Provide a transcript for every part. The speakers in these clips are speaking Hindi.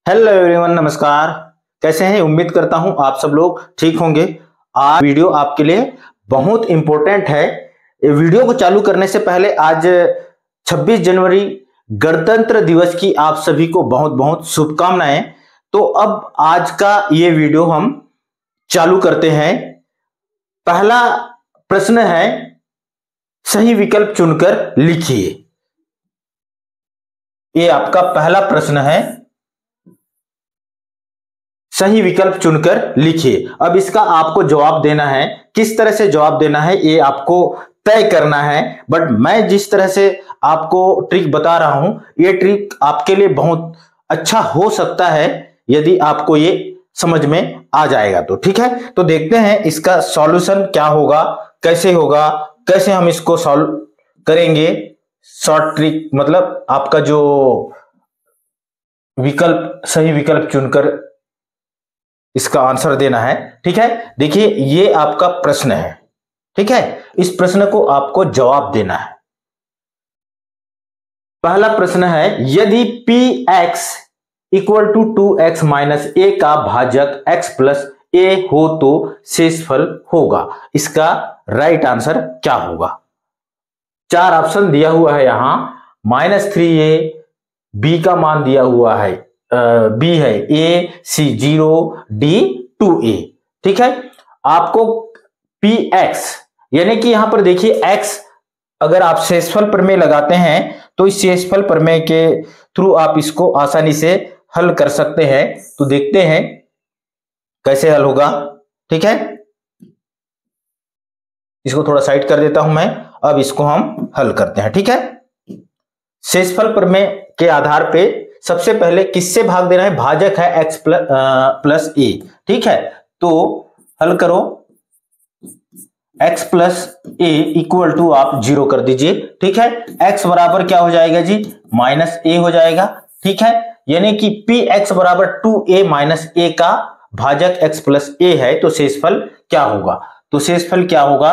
हेलो एवरीवन, नमस्कार। कैसे हैं? उम्मीद करता हूं आप सब लोग ठीक होंगे। आज वीडियो आपके लिए बहुत इंपॉर्टेंट है। ये वीडियो को चालू करने से पहले आज 26 जनवरी गणतंत्र दिवस की आप सभी को बहुत बहुत शुभकामनाएं। तो अब आज का ये वीडियो हम चालू करते हैं। पहला प्रश्न है, सही विकल्प चुनकर लिखिए। ये आपका पहला प्रश्न है, सही विकल्प चुनकर लिखिए। अब इसका आपको जवाब देना है। किस तरह से जवाब देना है ये आपको तय करना है। बट मैं जिस तरह से आपको ट्रिक बता रहा हूं, ये ट्रिक आपके लिए बहुत अच्छा हो सकता है यदि आपको ये समझ में आ जाएगा तो। ठीक है, तो देखते हैं इसका सॉल्यूशन क्या होगा, कैसे होगा, कैसे हम इसको सॉल्व करेंगे। शॉर्ट ट्रिक मतलब आपका जो विकल्प, सही विकल्प चुनकर इसका आंसर देना है। ठीक है, देखिए ये आपका प्रश्न है। ठीक है, इस प्रश्न को आपको जवाब देना है। पहला प्रश्न है, यदि P X equal to 2x minus A का भाजक x प्लस ए हो तो शेषफल होगा। इसका राइट आंसर क्या होगा? चार ऑप्शन दिया हुआ है यहां। -3a, बी का मान दिया हुआ है, बी है a, सी 0, d 2a। ठीक है, आपको पी एक्स यानी कि यहां पर देखिए x, अगर आप शेषफल प्रमेय लगाते हैं तो इस शेषफल प्रमेय के थ्रू आप इसको आसानी से हल कर सकते हैं। तो देखते हैं कैसे हल होगा। ठीक है, इसको थोड़ा साइड कर देता हूं मैं। अब इसको हम हल करते हैं। ठीक है, शेषफल प्रमेय के आधार पे सबसे पहले किससे भाग देना है? भाजक है x प्लस ए। ठीक है, तो हल करो। x plus a equal to आप 0 कर दीजिए। ठीक है, x बराबर क्या हो जाएगा जी? -a हो जाएगा। ठीक है, यानी कि पी एक्स बराबर 2a माइनस ए का भाजक x प्लस ए है। तो शेषफल क्या होगा? तो शेषफल क्या होगा?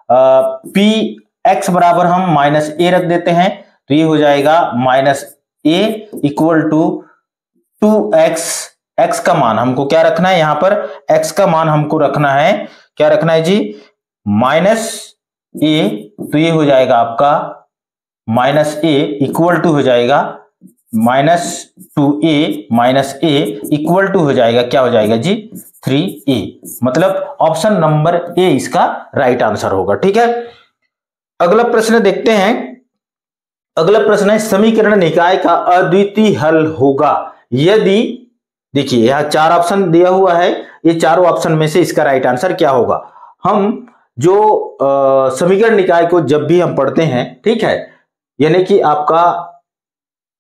पी एक्स बराबर हम -a रख देते हैं, तो ये हो जाएगा -a equal to 2x। x का मान हमको क्या रखना है? यहां पर x का मान हमको रखना है, क्या रखना है जी? -a। तो ये हो जाएगा आपका -a इक्वल टू हो जाएगा -2a minus a equal to हो जाएगा, क्या हो जाएगा जी? 3a। मतलब ऑप्शन नंबर ए इसका राइट आंसर होगा। ठीक है, अगला प्रश्न देखते हैं। अगला प्रश्न है, समीकरण निकाय का अद्वितीय हल होगा यदि, देखिए यहां चार ऑप्शन दिया हुआ है, ये चारों ऑप्शन में से इसका राइट आंसर क्या होगा? हम जो समीकरण निकाय को जब भी हम पढ़ते हैं, ठीक है, यानी कि आपका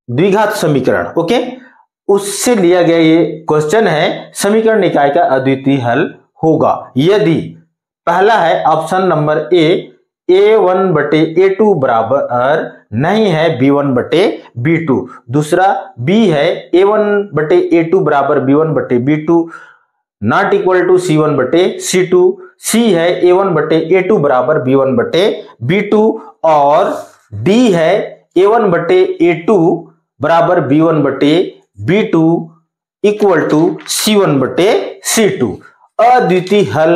द्विघात समीकरण, ओके, उससे लिया गया ये क्वेश्चन है, समीकरण निकाय का अद्वितीय हल होगा यदि, पहला है ऑप्शन नंबर ए, a1 बटे a2 बराबर नहीं है b1 बटे b2। दूसरा बी है a1 बटे a2 बराबर b1 बटे b2 not equal to c1 बटे c2। सी है a1 बटे a2 बराबर b1 बटे b2। और डी है a1 बटे a2 बराबर b1 बटे b2 इक्वल टू c1 बटे c2। अद्वितीय हल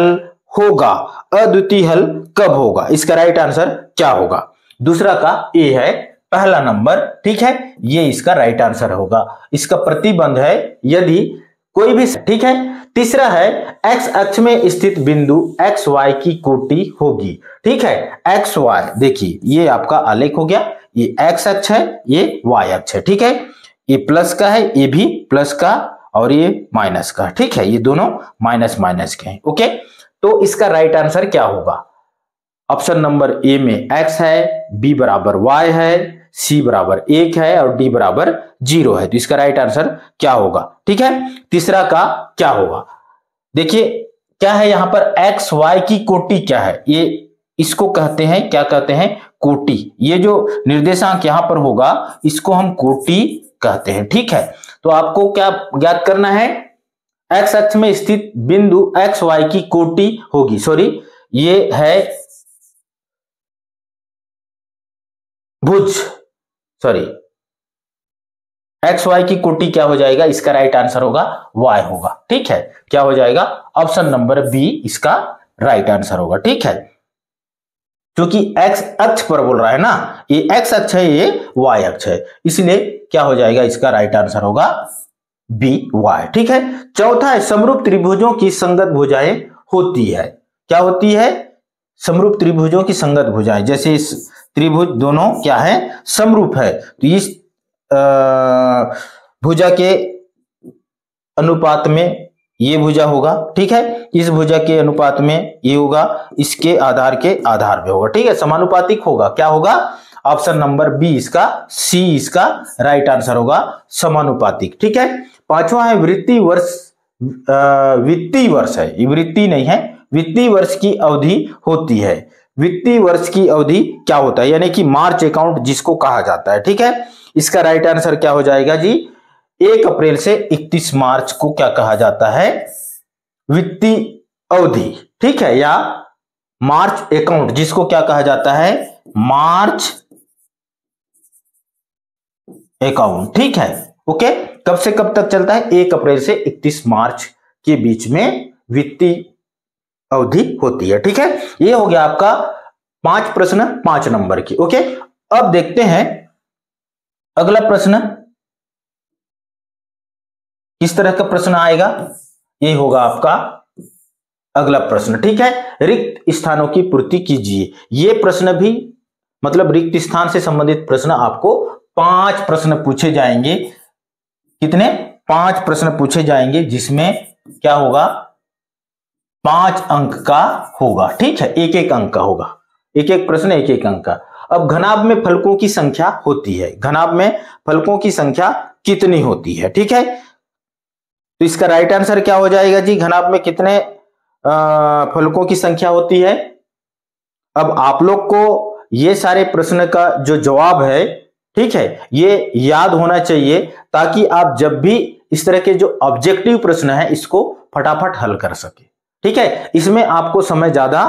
होगा। अद्वितीय हल कब होगा? इसका राइट आंसर क्या होगा? दूसरा का ए है, पहला नंबर। ठीक है, ये इसका राइट आंसर होगा। इसका प्रतिबंध है यदि कोई भी, ठीक है। तीसरा है, एक्स अक्ष में स्थित बिंदु एक्स वाई की कोटि होगी। ठीक है, एक्स वाई, देखिए ये आपका आलेख हो गया, ये एक्स अक्ष है, ये वाई अक्ष है। ठीक है, ये प्लस का है, ये भी प्लस का, और ये माइनस का। ठीक है, ये दोनों माइनस माइनस के हैं। ओके, तो इसका राइट आंसर क्या होगा? ऑप्शन नंबर ए में x है, b बराबर y है, c बराबर 1 है और d बराबर 0 है। तो इसका राइट आंसर क्या होगा? ठीक है, तीसरा का क्या होगा? देखिए क्या है यहां पर, x y की कोटि क्या है? ये इसको कहते हैं, क्या कहते हैं? कोटि। ये जो निर्देशांक यहां पर होगा इसको हम कोटि कहते हैं। ठीक है, तो आपको क्या ज्ञात करना है? एक्स अक्ष में स्थित बिंदु एक्स वाई की कोटि होगी। सॉरी, ये है भुज, सॉरी एक्स वाई की कोटि क्या हो जाएगा, इसका राइट आंसर होगा वाई होगा। ठीक है, क्या हो जाएगा, ऑप्शन नंबर बी इसका राइट आंसर होगा। ठीक है, क्योंकि एक्स अक्ष पर बोल रहा है ना, ये एक्स अक्ष है, ये वाई अक्ष है, इसलिए क्या हो जाएगा, इसका राइट आंसर होगा बी वाई। ठीक है, चौथा है समरूप त्रिभुजों की संगत भुजाएं होती है। क्या होती है, समरूप त्रिभुजों की संगत भुजाएं, जैसे इस त्रिभुज दोनों क्या है, समरूप है, तो इस भुजा के अनुपात में ये भुजा होगा। ठीक है, इस भुजा के अनुपात में ये होगा, इसके आधार के आधार पे होगा। ठीक है, समानुपातिक होगा, क्या होगा, ऑप्शन नंबर बी इसका, सी इसका राइट आंसर होगा, समानुपातिक। ठीक है, पांचवा है वित्तीय वर्ष, वित्तीय वर्ष है, ये वृत्ति नहीं है, वित्तीय वर्ष की अवधि होती है। वित्तीय वर्ष की अवधि क्या होता है, यानी कि मार्च अकाउंट जिसको कहा जाता है। ठीक है, इसका राइट आंसर क्या हो जाएगा जी, 1 अप्रैल से 31 मार्च को क्या कहा जाता है, वित्तीय अवधि। ठीक है, या मार्च अकाउंट जिसको क्या कहा जाता है, मार्च अकाउंट। ठीक है, ओके, कब से कब तक चलता है, 1 अप्रैल से 31 मार्च के बीच में वित्तीय अवधि होती है। ठीक है, ये हो गया आपका 5 प्रश्न 5 नंबर की। ओके, अब देखते हैं अगला प्रश्न किस तरह का प्रश्न आएगा, ये होगा आपका अगला प्रश्न। ठीक है, रिक्त स्थानों की पूर्ति कीजिए। ये प्रश्न भी मतलब रिक्त स्थान से संबंधित प्रश्न आपको 5 प्रश्न पूछे जाएंगे। कितने, 5 प्रश्न पूछे जाएंगे, जिसमें क्या होगा, 5 अंक का होगा। ठीक है, एक एक अंक का होगा, एक एक प्रश्न एक एक अंक का। अब घनाभ में फलकों की संख्या होती है, घनाभ में फलकों की संख्या कितनी होती है। ठीक है, तो इसका राइट आंसर क्या हो जाएगा जी, घनाभ में कितने फलकों की संख्या होती है। अब आप लोग को ये सारे प्रश्न का जो जवाब है, ठीक है, ये याद होना चाहिए, ताकि आप जब भी इस तरह के जो ऑब्जेक्टिव प्रश्न है इसको फटाफट हल कर सके। ठीक है, इसमें आपको समय ज्यादा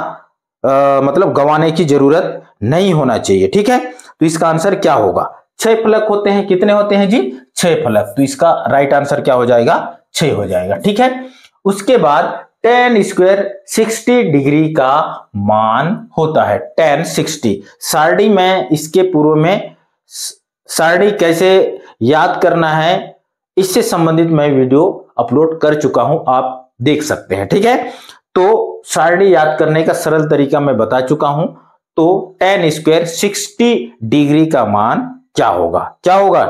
मतलब गंवाने की जरूरत नहीं होना चाहिए। ठीक है, तो इसका आंसर क्या होगा, 6 फलक होते हैं, कितने होते हैं जी, 6 फलक, तो इसका राइट आंसर क्या हो जाएगा, 6 हो जाएगा। ठीक है, उसके बाद tan स्क्वायर 60 डिग्री का मान होता है, tan 60। सारणी में इसके पूर्व में सारणी कैसे याद करना है इससे संबंधित मैं वीडियो अपलोड कर चुका हूं, आप देख सकते हैं। ठीक है, तो सारणी याद करने का सरल तरीका मैं बता चुका हूं। तो tan स्क्वायर 60 डिग्री का मान क्या होगा, क्या होगा,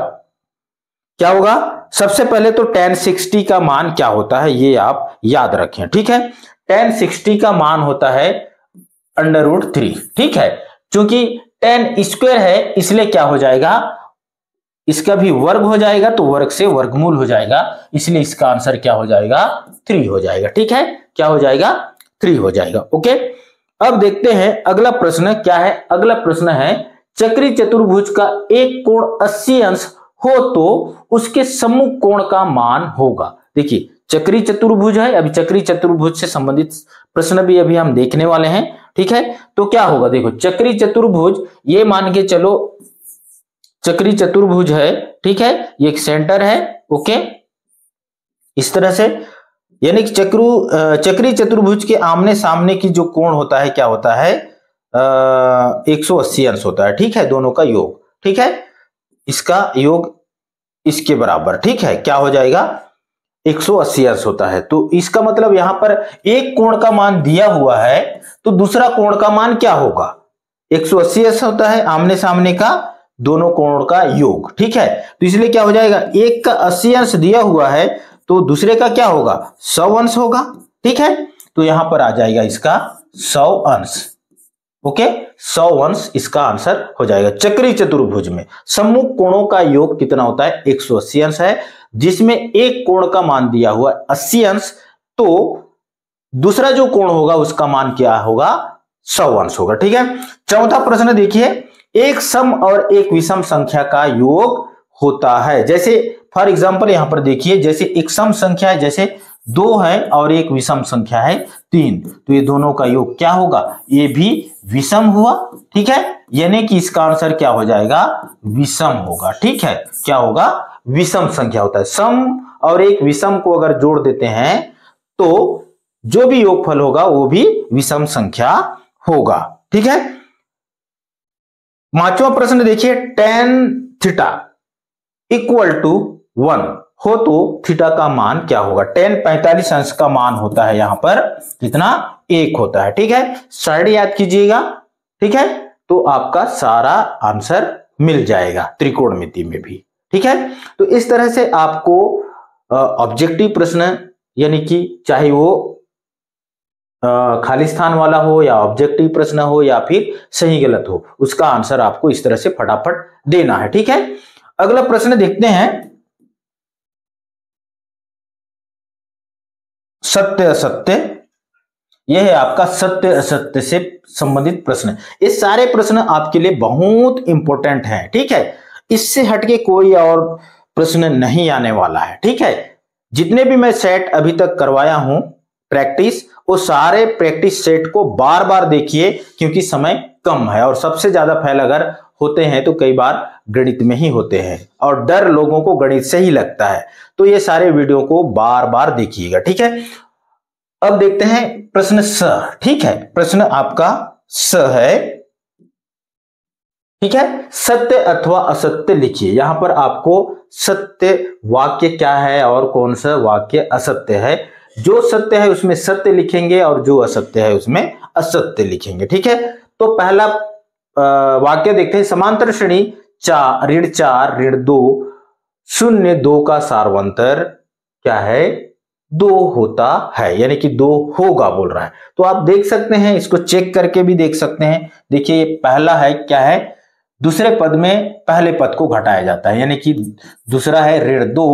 क्या होगा, सबसे पहले तो tan 60 का मान क्या होता है ये आप याद रखें। ठीक है, tan 60 का मान होता है √3। ठीक है, क्योंकि tan स्क्वायर है इसलिए क्या हो जाएगा, इसका भी वर्ग हो जाएगा, तो वर्ग से वर्गमूल हो जाएगा, इसलिए इसका आंसर क्या हो जाएगा, 3 हो जाएगा। ठीक है, क्या हो जाएगा, 3 हो जाएगा। ओके, अब देखते हैं अगला प्रश्न क्या है। अगला प्रश्न है चक्री चतुर्भुज का एक कोण 80 अंश हो तो उसके सम्मुख कोण का मान होगा। देखिए चक्री चतुर्भुज है, अभी चक्री चतुर्भुज से संबंधित प्रश्न भी अभी हम देखने वाले हैं। ठीक है, तो क्या होगा, देखो चक्री चतुर्भुज, ये मान के चलो चक्री चतुर्भुज है। ठीक है, ये एक सेंटर है। ओके, इस तरह से, यानी कि चक्री चतुर्भुज के आमने सामने की जो कोण होता है क्या होता है, 180 अंश होता है। ठीक है, दोनों का योग। ठीक है, इसका योग इसके बराबर। ठीक है, क्या हो जाएगा, 180 अंश होता है। तो इसका मतलब यहां पर एक कोण का मान दिया हुआ है, तो दूसरा कोण का मान क्या होगा, 180 अंश होता है, आमने सामने का दोनों कोण का योग। ठीक है, तो इसलिए क्या हो जाएगा, एक का 80 अंश दिया हुआ है, तो दूसरे का क्या होगा, 100 अंश होगा। ठीक है, तो यहां पर आ जाएगा इसका 100 अंश। ओके, 100 अंश इसका आंसर हो जाएगा। चक्री चतुर्भुज में सम्मुख कोणों का योग कितना होता है, 180 अंश है, जिसमें एक कोण का मान दिया हुआ 80 अंश, तो दूसरा जो कोण होगा उसका मान क्या होगा, 100 अंश होगा। ठीक है, चौथा प्रश्न देखिए, एक सम और एक विषम संख्या का योग होता है। जैसे फॉर एग्जांपल यहां पर देखिए, जैसे एक सम संख्या है, जैसे 2 है, और एक विषम संख्या है 3, तो ये दोनों का योग क्या होगा, ये भी विषम हुआ। ठीक है, यानी कि इसका आंसर क्या हो जाएगा, विषम होगा। ठीक है, क्या होगा, विषम संख्या होता है। सम और एक विषम को अगर जोड़ देते हैं तो जो भी योगफल होगा वो भी विषम संख्या होगा। ठीक है। पांचवा प्रश्न देखिए, tan थीटा इक्वल टू 1 हो तो थीटा का मान क्या होगा। tan 45 अंश का मान होता है यहां पर कितना, 1 होता है। ठीक है, साइड याद कीजिएगा। ठीक है, तो आपका सारा आंसर मिल जाएगा त्रिकोणमिति में भी। ठीक है, तो इस तरह से आपको ऑब्जेक्टिव प्रश्न, यानी कि चाहे वो खाली स्थान वाला हो या ऑब्जेक्टिव प्रश्न हो या फिर सही गलत हो, उसका आंसर आपको इस तरह से फटाफट देना है। ठीक है, अगला प्रश्न देखते हैं, सत्य असत्य। यह है आपका सत्य असत्य से संबंधित प्रश्न। ये सारे प्रश्न आपके लिए बहुत इंपॉर्टेंट हैं। ठीक है, इससे हटके कोई और प्रश्न नहीं आने वाला है। ठीक है, जितने भी मैं सेट अभी तक करवाया हूं प्रैक्टिस, वो सारे प्रैक्टिस सेट को बार बार देखिए, क्योंकि समय कम है और सबसे ज्यादा फेल अगर होते हैं तो कई बार गणित में ही होते हैं और डर लोगों को गणित से ही लगता है। तो ये सारे वीडियो को बार बार देखिएगा। ठीक है, अब देखते हैं प्रश्न स। ठीक है, प्रश्न आपका स है। ठीक है, सत्य अथवा असत्य लिखिए। यहां पर आपको सत्य वाक्य क्या है और कौन सा वाक्य असत्य है। जो सत्य है उसमें सत्य लिखेंगे और जो असत्य है उसमें असत्य लिखेंगे। ठीक है, तो पहला वाक्य देखते हैं, समांतर श्रेणी 4 ऋण 4 ऋण 2 0 2 का सार्वंतर क्या है, 2 होता है, यानी कि 2 होगा बोल रहा है। तो आप देख सकते हैं, इसको चेक करके भी देख सकते हैं। देखिए पहला है क्या है, दूसरे पद में पहले पद को घटाया जाता है, यानी कि दूसरा है ऋण 2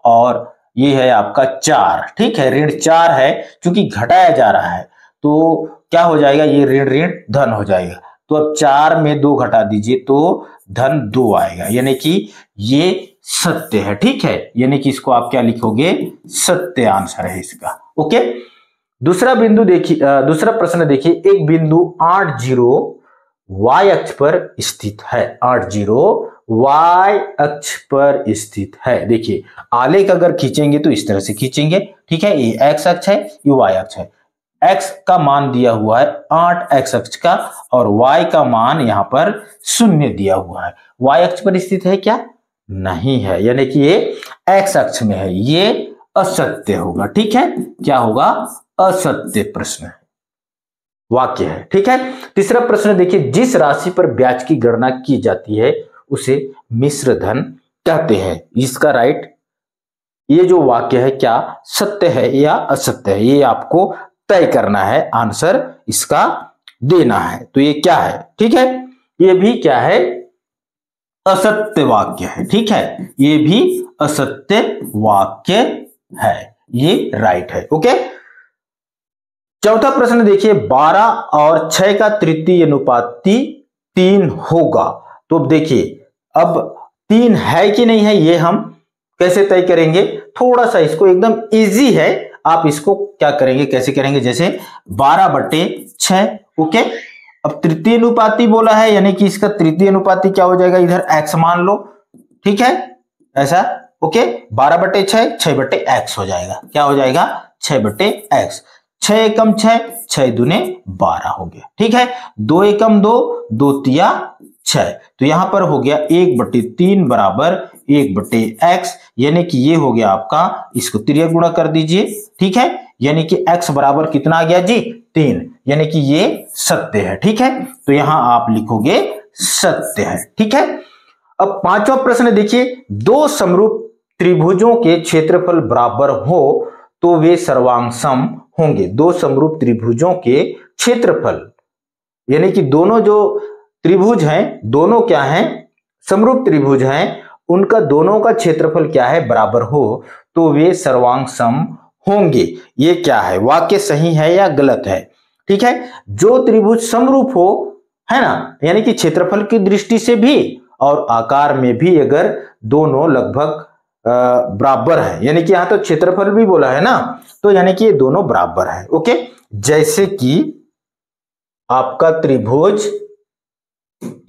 और ये है आपका 4। ठीक है, ऋण 4 है, क्योंकि घटाया जा रहा है तो क्या हो जाएगा, ये ऋण ऋण धन हो जाएगा। तो अब 4 में 2 घटा दीजिए तो धन 2 आएगा, यानी कि ये सत्य है। ठीक है, यानी कि इसको आप क्या लिखोगे, सत्य आंसर है इसका। ओके, दूसरा बिंदु देखिए, दूसरा प्रश्न देखिए, एक बिंदु 80 y अक्ष पर स्थित है। 80 y अक्ष पर स्थित है। देखिए आलेख अगर खींचेंगे तो इस तरह से खींचेंगे। ठीक है, ये x अक्ष है, ये y अक्ष है। x का मान दिया हुआ है 8 x अक्ष का और y का मान यहां पर 0 दिया हुआ है। y अक्ष पर स्थित है क्या, नहीं है, यानी कि ये x अक्ष में है, ये असत्य होगा। ठीक है, क्या होगा, असत्य प्रश्न वाक्य है। ठीक है, तीसरा प्रश्न देखिए, जिस राशि पर ब्याज की गणना की जाती है उसे मिश्र धन कहते हैं। इसका राइट, ये जो वाक्य है क्या सत्य है या असत्य है, ये आपको तय करना है, आंसर इसका देना है। तो ये क्या है, ठीक है, ये भी क्या है, असत्य वाक्य है। ठीक है, ये भी असत्य वाक्य है, ये राइट है। ओके, चौथा प्रश्न देखिए, 12 और 6 का तृतीय अनुपाती 3 होगा। तो अब देखिए, अब 3 है कि नहीं है ये हम कैसे तय करेंगे, थोड़ा सा इसको एकदम इजी है, आप इसको क्या करेंगे, कैसे करेंगे, जैसे 12/6। ओके, अब तृतीय अनुपाती बोला है, यानी कि इसका तृतीय अनुपाती क्या हो जाएगा, इधर x मान लो। ठीक है, ऐसा। ओके, 12/6 6/x हो जाएगा, क्या हो जाएगा, 6/x। 6 एकम 6, 6 दूने 12 हो गया। ठीक है, 2 एकम 2, 2 तिया 6, तो यहां पर हो गया 1/3 बराबर 1/x, यानी कि ये हो गया आपका, इसको त्रिया गुणा कर दीजिए। ठीक है, यानी कि x बराबर कितना आ गया जी, 3, यानी कि ये सत्य है। ठीक है, तो यहां आप लिखोगे सत्य है। ठीक है, अब पांचवा प्रश्न देखिए, दो समरूप त्रिभुजों के क्षेत्रफल बराबर हो तो वे सर्वांग सम होंगे। दो समरूप त्रिभुजों के क्षेत्रफल, यानी कि दोनों जो त्रिभुज हैं, दोनों क्या हैं, समरूप त्रिभुज हैं, उनका दोनों का क्षेत्रफल क्या है, बराबर हो तो वे सर्वांग सम होंगे। ये क्या है, वाक्य सही है या गलत है। ठीक है, जो त्रिभुज समरूप हो, है ना, यानी कि क्षेत्रफल की दृष्टि से भी और आकार में भी अगर दोनों लगभग बराबर है, यानी कि यहां तो क्षेत्रफल भी बोला है ना, तो यानी कि ये दोनों बराबर है। ओके, जैसे कि आपका त्रिभुज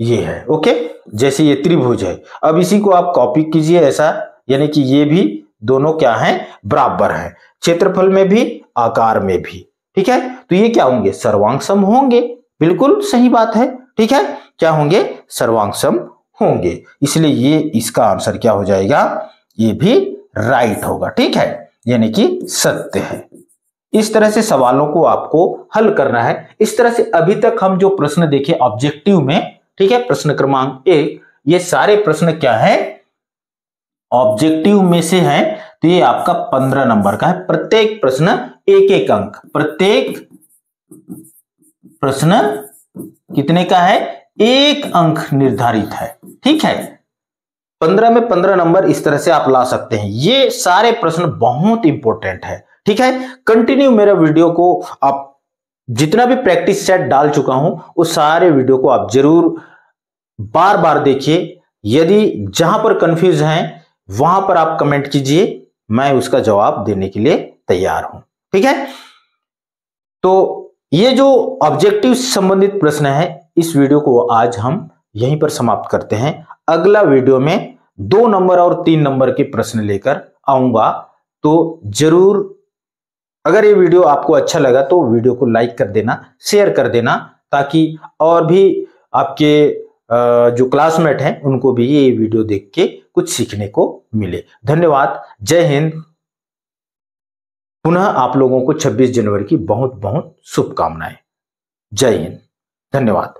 ये है। ओके, जैसे ये त्रिभुज है, अब इसी को आप कॉपी कीजिए, ऐसा यानी कि ये भी दोनों क्या हैं, बराबर हैं, क्षेत्रफल में भी आकार में भी। ठीक है, तो ये क्या होंगे, सर्वांग सम होंगे। बिल्कुल सही बात है। ठीक है, क्या होंगे, सर्वांग सम होंगे, इसलिए ये इसका आंसर क्या हो जाएगा, ये भी राइट होगा। ठीक है, यानी कि सत्य है। इस तरह से सवालों को आपको हल करना है। इस तरह से अभी तक हम जो प्रश्न देखे ऑब्जेक्टिव में, ठीक है, प्रश्न क्रमांक 1, ये सारे प्रश्न क्या है, ऑब्जेक्टिव में से है, तो ये आपका 15 नंबर का है। प्रत्येक प्रश्न एक एक अंक, प्रत्येक प्रश्न कितने का है, 1 अंक निर्धारित है। ठीक है, 15 में 15 नंबर इस तरह से आप ला सकते हैं। ये सारे प्रश्न बहुत इंपॉर्टेंट है। ठीक है, कंटिन्यू मेरा वीडियो को आप जितना भी प्रैक्टिस सेट डाल चुका हूं उस सारे वीडियो को आप जरूर बार बार देखिए। यदि जहां पर कंफ्यूज हैं वहां पर आप कमेंट कीजिए, मैं उसका जवाब देने के लिए तैयार हूं। ठीक है, तो ये जो ऑब्जेक्टिव संबंधित प्रश्न है, इस वीडियो को आज हम यहीं पर समाप्त करते हैं। अगला वीडियो में 2 नंबर और 3 नंबर के प्रश्न लेकर आऊंगा। तो जरूर अगर ये वीडियो आपको अच्छा लगा तो वीडियो को लाइक कर देना, शेयर कर देना, ताकि और भी आपके जो क्लासमेट हैं उनको भी ये वीडियो देख के कुछ सीखने को मिले। धन्यवाद, जय हिंद। पुनः आप लोगों को 26 जनवरी की बहुत बहुत शुभकामनाएं। जय हिंद, धन्यवाद।